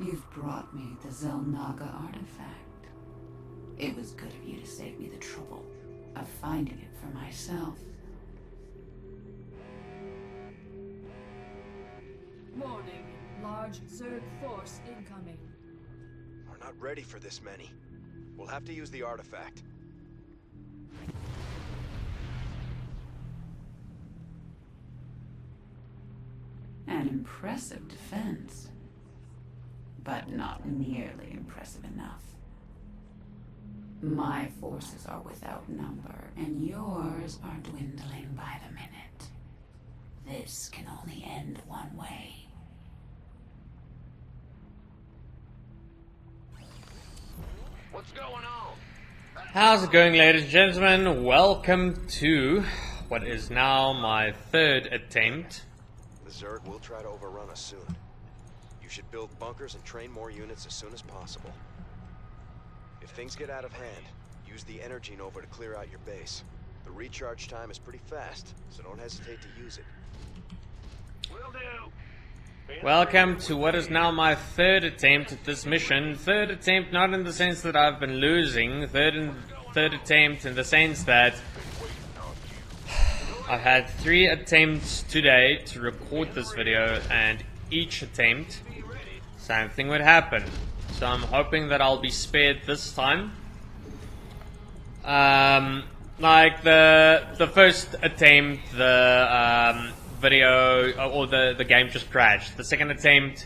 You've brought me the Xel'naga artifact. It was good of you to save me the trouble of finding it for myself. Warning. Large Zerg force incoming. We're not ready for this many. We'll have to use the artifact. An impressive defense, but not nearly impressive enough. My forces are without number, and yours are dwindling by the minute. This can only end one way. What's going on? How's it going, ladies and gentlemen? Welcome to what is now my third attempt. The Zerg will try to overrun us soon. You should build bunkers and train more units as soon as possible. If things get out of hand, use the energy nova to clear out your base. The recharge time is pretty fast, so don't hesitate to use it. Will do. Welcome to what is now my third attempt at this mission. Third attempt not in the sense that I've been losing. Third attempt in the sense that I've had 3 attempts today to record this video, and each attempt something would happen. So I'm hoping that I'll be spared this time. Like the first attempt, the video or the game just crashed. The second attempt,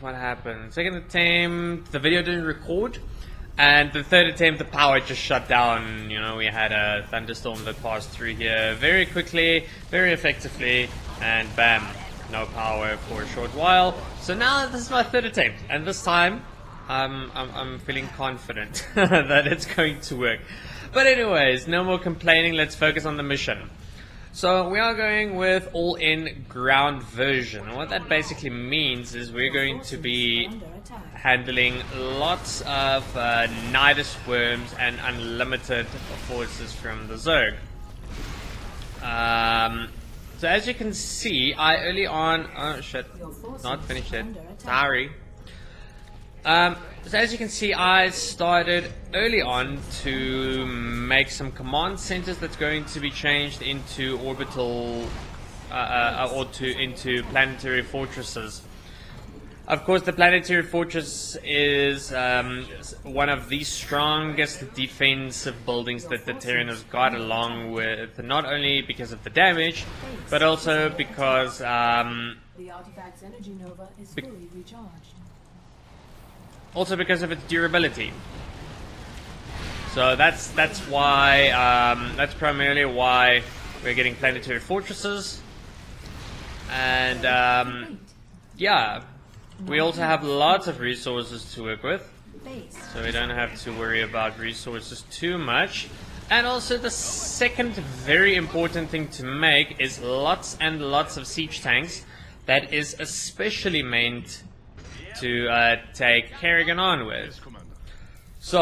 what happened? Second attempt, the video didn't record. And the third attempt, the power just shut down. You know, we had a thunderstorm that passed through here very quickly, very effectively, and bam, no power for a short while. So now this is my third attempt, and this time I'm feeling confident that it's going to work. But anyways, no more complaining. Let's focus on the mission. So we are going with all-in ground version. And what that basically means is we're going to be handling lots of Nydus Worms and unlimited forces from the Zerg. So as you can see, I early on... Oh shit, not finished yet. Sorry. So as you can see, I started early on to make some command centers that's going to be changed into orbital into planetary fortresses. Of course, the planetary fortress is one of the strongest defensive buildings that the Terran has got, along with not only because of the damage, but also because The artifact's energy nova is fully recharged. also because of its durability. So that's why that's primarily why we're getting planetary fortresses, and yeah, we also have lots of resources to work with, so we don't have to worry about resources too much. And also the second very important thing to make is lots and lots of siege tanks. That is especially meant to take Kerrigan on with. So,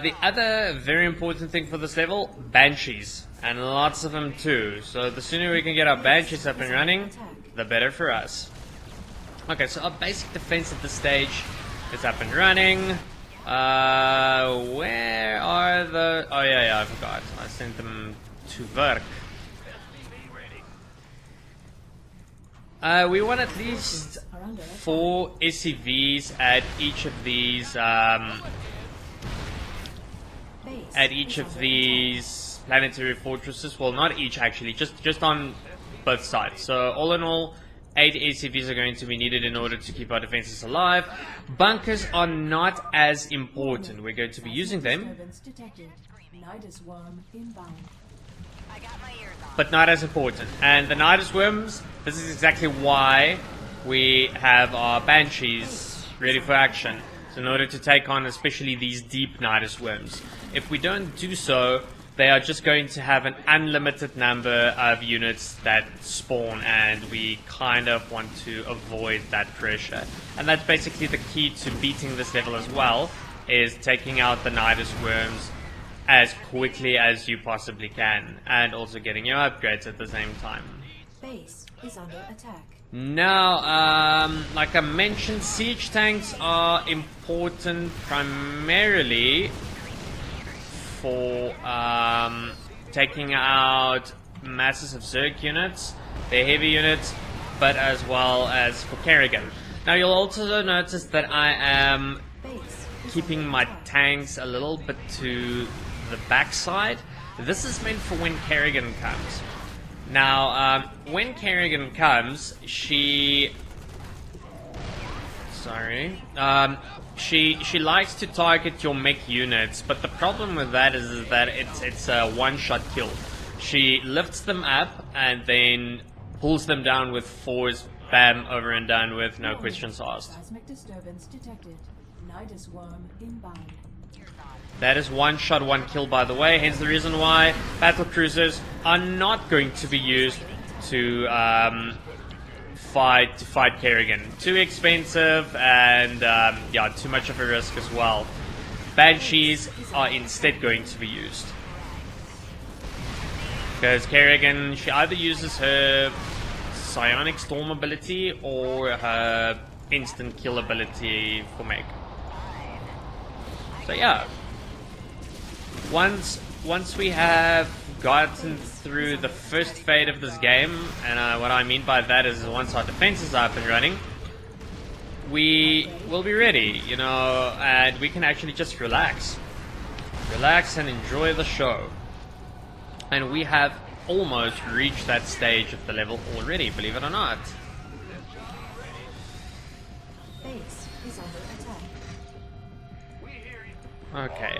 the other very important thing for this level, Banshees. And lots of them too. So the sooner we can get our Banshees up and running, the better for us. Okay, so our basic defense at this stage is up and running. Where are the... Oh yeah, I forgot. I sent them to work. We want at least 4 SCVs at each of these planetary fortresses. Well, not each actually, just on both sides. So all in all, 8 SCVs are going to be needed in order to keep our defenses alive. Bunkers are not as important. We're going to be using them, Nydus Worm inbound. but not as important. And the Nydus Worms, this is exactly why we have our Banshees ready for action. So in order to take on especially these deep Nydus Worms. If we don't do so, they are just going to have an unlimited number of units that spawn, and we kind of want to avoid that pressure. And that's basically the key to beating this level as well, is taking out the Nydus Worms as quickly as you possibly can, and also getting your upgrades at the same time. Base is under attack. Now, like I mentioned, siege tanks are important primarily for taking out masses of Zerg units, their heavy units, but as well as for Kerrigan. Now you'll also notice that I am keeping my tanks a little bit to the backside. This is meant for when Kerrigan comes. Now, when Kerrigan comes, she likes to target your mech units, but the problem with that is that it's a one-shot kill. She lifts them up and then pulls them down with force, bam, over and done with, no questions asked. Seismic disturbance detected. Nydus Worm inbound. That is one shot, one kill, by the way, hence the reason why battle cruisers are not going to be used to fight Kerrigan. Too expensive and yeah, too much of a risk as well. Banshees are instead going to be used. Because Kerrigan, she either uses her Psionic Storm ability or her instant kill ability for mech. So yeah. Once we have gotten through the first fade of this game, and what I mean by that is once our defenses are up and running, we will be ready, you know, and we can actually just relax and enjoy the show. And we have almost reached that stage of the level already, believe it or not. Base is under attack. Okay,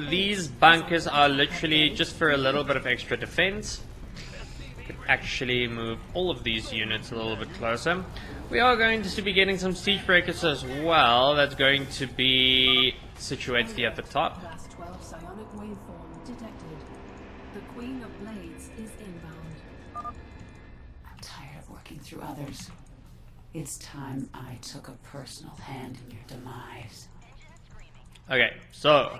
these bunkers are literally just for a little bit of extra defense. Could actually move all of these units a little bit closer. We are going to be getting some siege breakers as well. That's going to be situated here at the top. Class 12 psionic waveform detected. The Queen of Blades is inbound. I'm tired of working through others. It's time I took a personal hand in your demise. Okay, so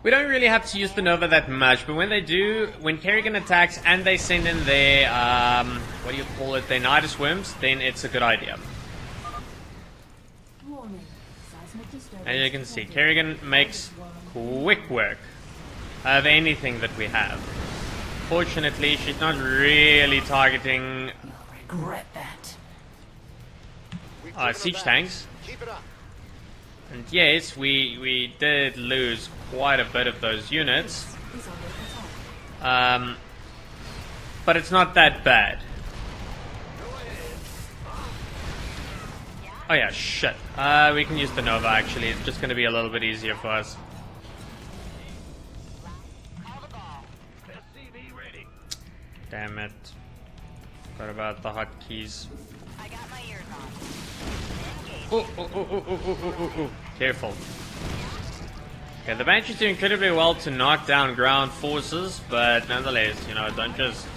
we don't really have to use the Nova that much, but when they do, when Kerrigan attacks and they send in their, what do you call it, their Nydus Worms, then it's a good idea. Warning. Seismic disturbance As you can see, detected. Kerrigan makes quick work of anything that we have. Fortunately, she's not really targeting You'll regret that. siege tanks. Keep it up. And yes, we did lose quite a bit of those units. Is under attack. But it's not that bad. Oh yeah, shit. We can use the Nova actually. It's just gonna be a little bit easier for us. Damn it. Forgot about the hotkeys. I got my ears on. Ooh. Careful. Okay, the Banshees do incredibly well to knock down ground forces, but nonetheless, you know, don't just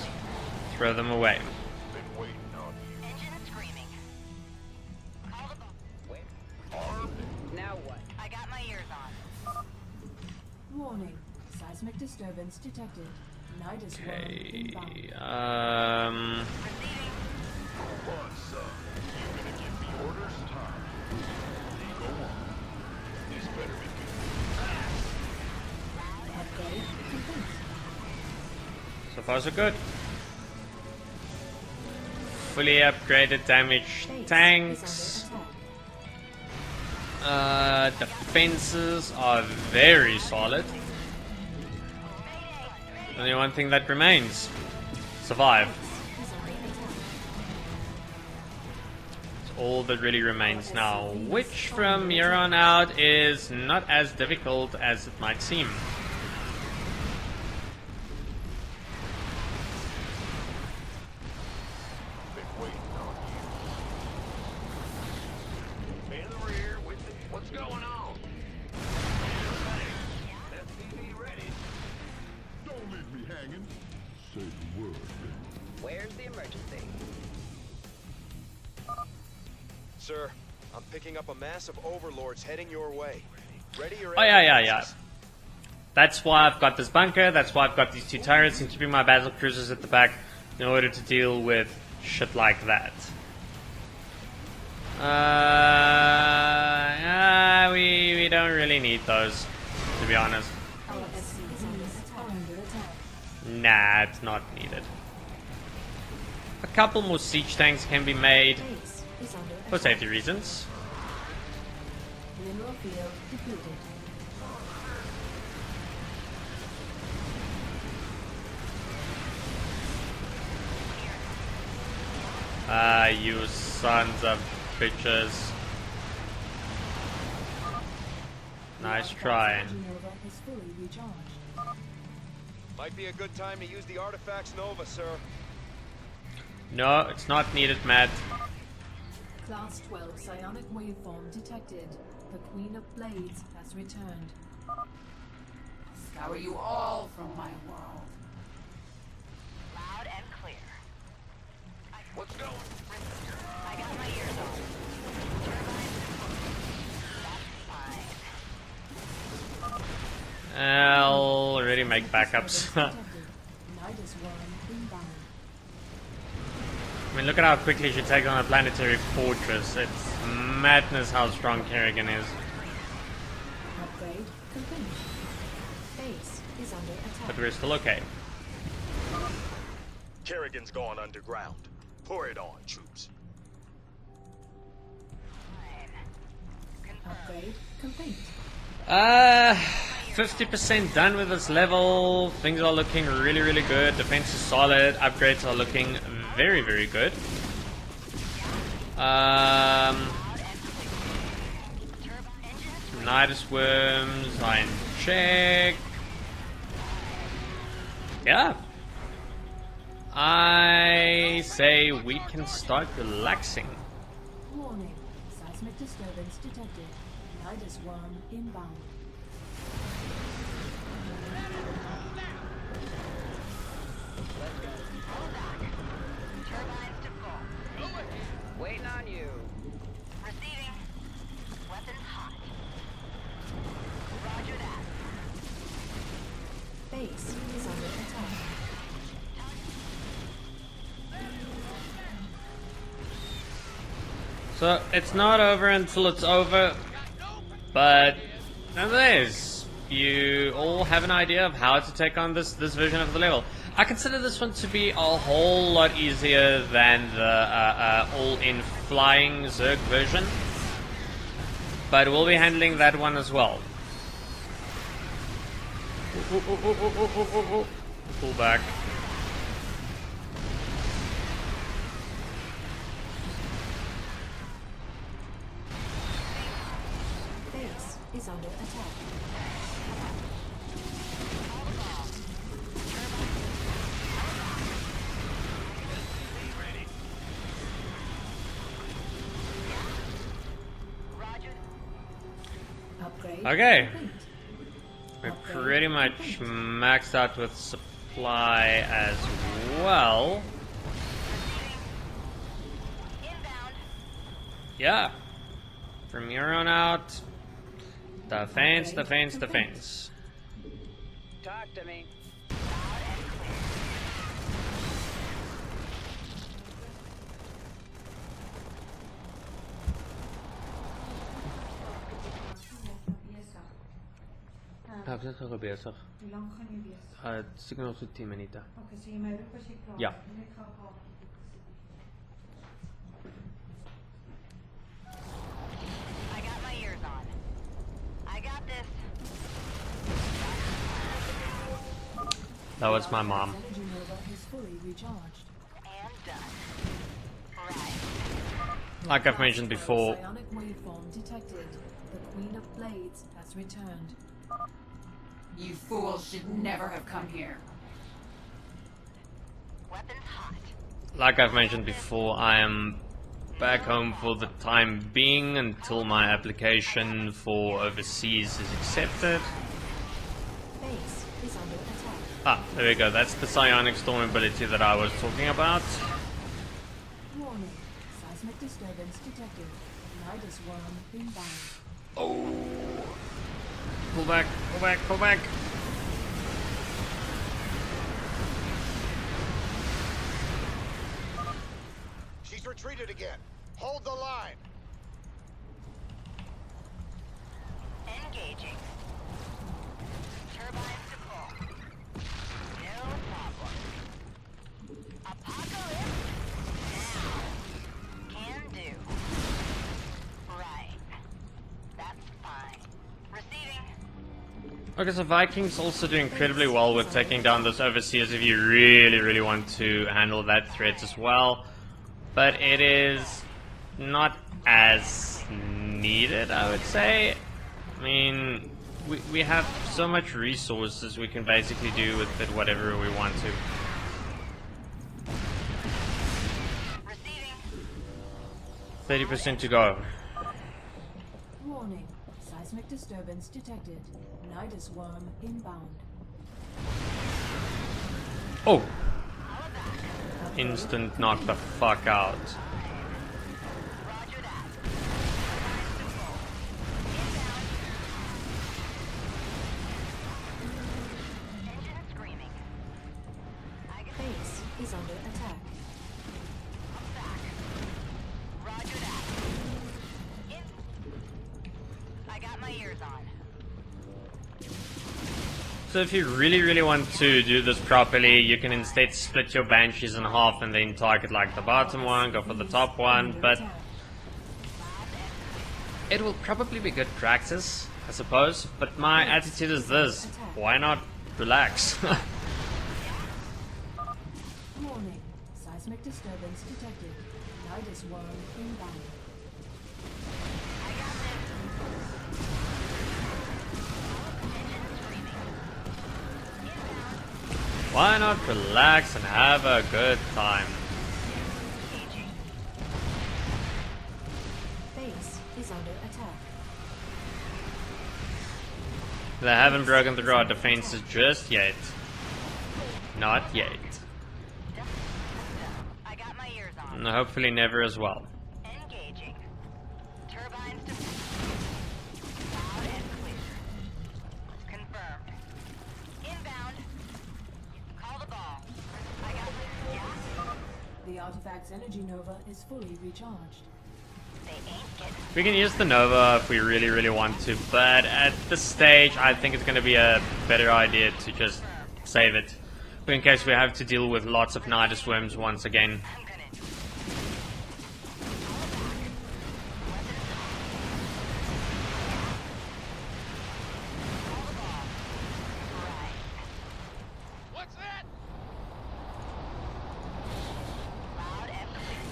throw them away. Engine is screaming. Now what? I got my ears on. Warning. Seismic disturbance detected. Nydus Worm Okay, inbound. Upgrade complete. so far so good. Fully upgraded damaged Base tanks. is under attack. Defenses are very solid. Only one thing that remains. Survive. Is under attack. It's all that really remains now, which from here on out is not as difficult as it might seem. In the rear with the... What's going on? SCV ready. Don't leave me hanging. Say the word. Where's the emergency? Sir, I'm picking up a mass of overlords heading your way. Ready your Oh yeah. That's why I've got this bunker, that's why I've got these 2 turrets and keeping my battle cruisers at the back in order to deal with shit like that. We don't really need those, to be honest. Nah, it's not needed. A couple more siege tanks can be made for safety reasons. Mineral field depleted. You sons of bitches. Nice try. Nova is fully recharged. Might be a good time to use the artifacts Nova, sir. No, it's not needed, Matt. Class 12 psionic waveform detected. The Queen of Blades has returned. Scour you all from my world. Loud and clear. What's going? I got my ears on. That's fine. I'll already make backups. Nydus Worm inbound. I mean, look at how quickly she takes on a planetary fortress. It's madness how strong Kerrigan is. Upgrade complete. Base is under attack. But we're still okay. Kerrigan's gone underground. Pour it on, troops. Upgrade complete. 50% done with this level. Things are looking really, really good. Defense is solid. Upgrades are looking very, very good. Nydus Worms are in check. Yeah. I say we can start relaxing. Warning. Seismic disturbance detected. Nydus Worm inbound. Turbines to full. Waiting on you. Receiving. Weapons hot. Roger that. Base is under attack. So it's not over until it's over, but nonetheless, you all have an idea of how to take on this version of the level. I consider this one to be a whole lot easier than the all-in flying Zerg version, but we'll be handling that one as well. Pull back. Base is under attack. Roger. Upgrade Okay. complete. We're pretty much maxed out with supply as well. Inbound. Yeah. From here on out, defense, defense, defense. Talk to me. Hoe bezig? Hoe lang gaan jy wees? Seker nog so 10 minute. Okay, so jy my roep as jy klaar Ja. is. Ek gaan haal. I got my ears on. I got this. That was my mom. Energy Nova is fully recharged. And done. Right. Like I've mentioned before, Psionic waveform detected. The Queen of Blades has returned. You fools should never have come here. Weapons hot. like I've mentioned before, I am back home for the time being until my application for overseas is accepted. Base is under attack. Ah, there we go. That's the psionic storm ability that I was talking about. Warning. Seismic disturbance detected. Nydus Worm inbound. Oh. Pull back, pull back, pull back. retreated again. Hold the line. Engaging. Turbines to full. No problem. Apocalypse now. Can do. Right. That's fine. Receiving. Okay, so Vikings also do incredibly well with taking down those overseers if you really, really want to handle that threat as well. But it is not as needed, I would say. I mean, we have so much resources, we can basically do with it whatever we want to. Receiving. 30% to go. Warning. Seismic disturbance detected. Nydus Worm inbound. Oh! Instant knock the fuck out. Roger that. Engine screaming. Base is under attack. Back. Roger that. I got my ears on. So if you really, really want to do this properly, you can instead split your banshees in half and then target like the bottom one, go for the top one, but it will probably be good practice, I suppose, but my attitude is this: why not relax? Warning. Seismic disturbance detected. Nydus Worm inbound. Why not relax and have a good time? Base is under attack. They haven't broken through our defenses just yet. Not yet. I got my ears on. And hopefully never as well. Engaging. Turbines to loud and clear. Confirmed. Inbound. Call the ball. I got gas. The artifact's energy nova is fully recharged. They ain't getting. We can use the Nova if we really, really want to, but at this stage I think it's going to be a better idea to just save it, in case we have to deal with lots of Nydus Worms once again. I'm gonna. What's that? Loud and clear.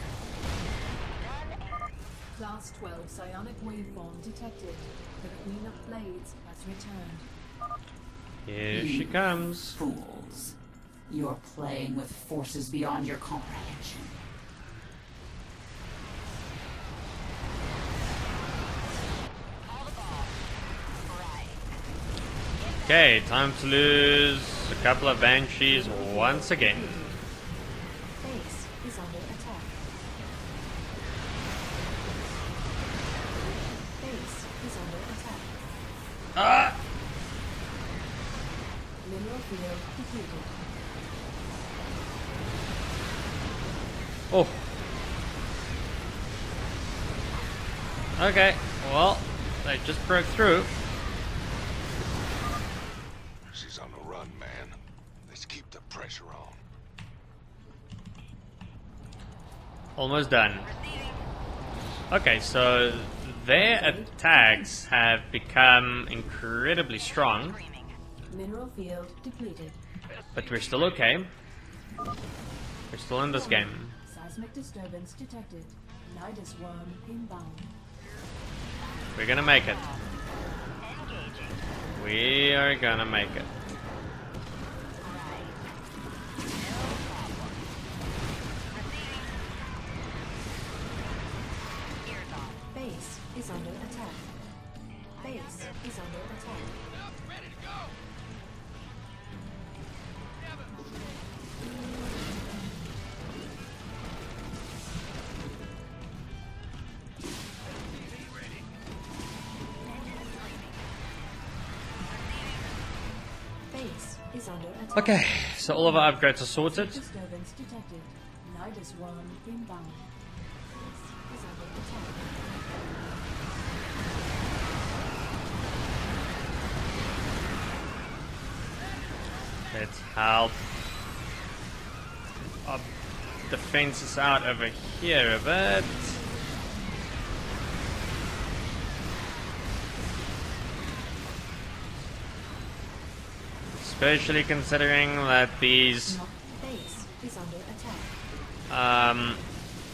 Done and Class 12 psionic waveform detected. The Queen of Blades has returned. Here she comes. Fools. You're playing with forces beyond your comprehension. call the ball. Right. Okay, time to lose a couple of banshees once again. Base is under attack. Base is under attack. Ah! Mineral field depleted. Oh. Okay, well, they just broke through. She's on the run, man. Let's keep the pressure on. Almost done. Okay, so their attacks have become incredibly strong, Screaming. Mineral field depleted. but we're still okay. We're still in this game. Seismic disturbance detected. Nydus Worm inbound. We're gonna make it. Engaging. We are gonna make it. Ears on. Base is under attack. Base is under attack. Base is under attack. Okay, so all of our upgrades are sorted. Disturbance detected. Nydus Worm inbound. attack. Let's help the fences out over here a bit. Especially considering that these Base is under attack.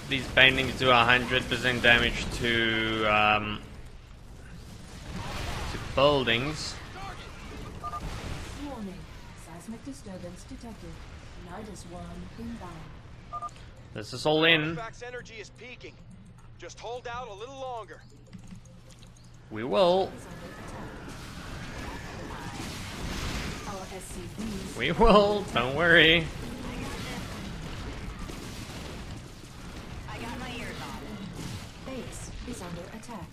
these bindings do 100% damage to buildings. Warning. Seismic disturbance detected. Nydus Worm inbound. This is all in. Artifact's energy is peaking. Just hold out a little longer. We will. Is under attack. Our SCVs We will. Don't worry. I got my ears on. base is under attack.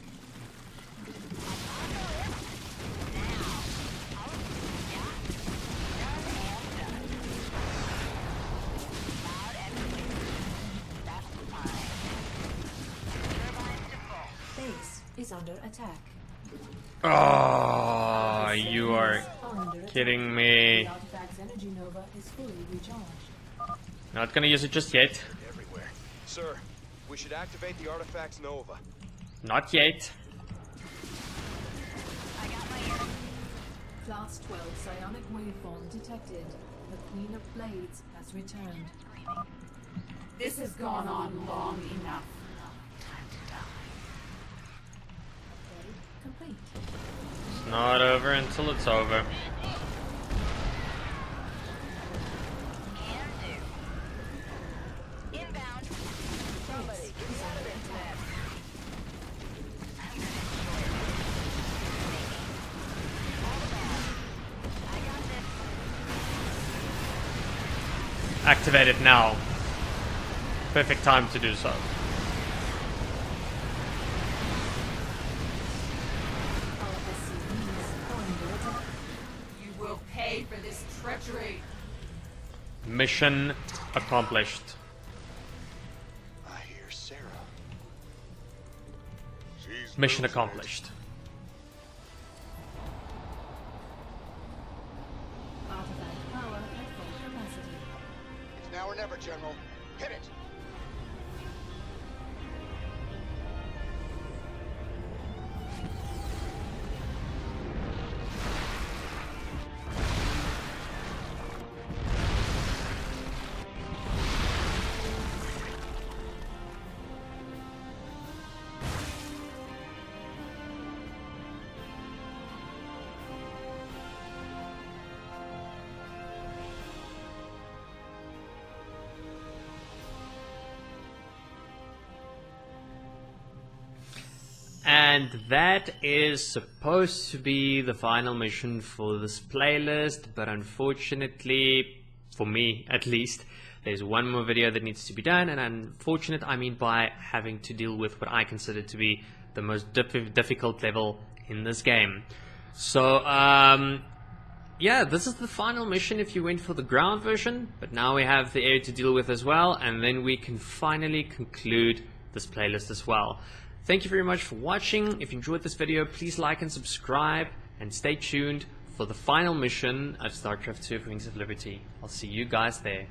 Base is under attack. Oh, you are Under attack. kidding me. The artifact's energy nova is fully recharged. Not gonna use it just yet. Everywhere. Sir, we should activate the artifact's nova. Not yet. I got my ears. Class 12 psionic waveform detected. The Queen of Blades has returned. This has gone on long enough. Time to die. Upgrade complete. It's not over until it's over. Can do. Inbound. Base is under attack. I got this. Activate it now. Perfect time to do so. Our SCVs are under attack. You will pay for this treachery. Mission accomplished. I hear Sarah. She's Mission losing it. accomplished. Artifact power at full capacity. It's now or never, General. Hit it! And that is supposed to be the final mission for this playlist, but unfortunately, for me at least, there's one more video that needs to be done, and unfortunate I mean by having to deal with what I consider to be the most difficult level in this game. So, yeah, this is the final mission if you went for the ground version, but now we have the air to deal with as well, and then we can finally conclude this playlist as well. Thank you very much for watching. If you enjoyed this video, please like and subscribe, and stay tuned for the final mission of StarCraft 2: Wings of Liberty. I'll see you guys there.